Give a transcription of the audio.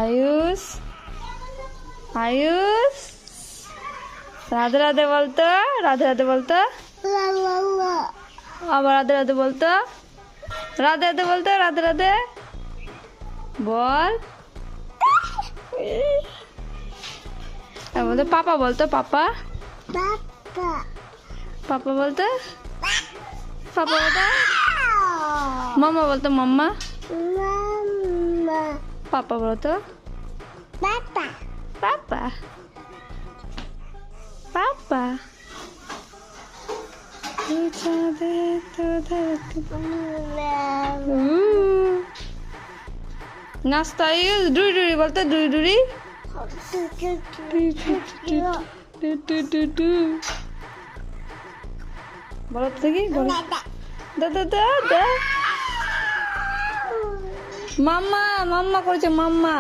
আয়ুষ আয়ুষ রাধে রাধে বলতো, রাধে রাধে বলতো, আবার রাধে রাধে বলতো, রাধে রাধে বলতো, রাধে রাধে বল। বলতো পাপা বলতো, পাপা পাপা বলতো, পাপা বলতো, মাম্মা বলতো, মাম্মা পাপা বলতো, পাপা পাপা পাপা। নাস্তা ডুরি ডুরি বলতো, ডুরি ডুরি বলো তো দেখি, বলো দা দা দা দা। মাম্মা মাম্মা করেছে, মাম্মা।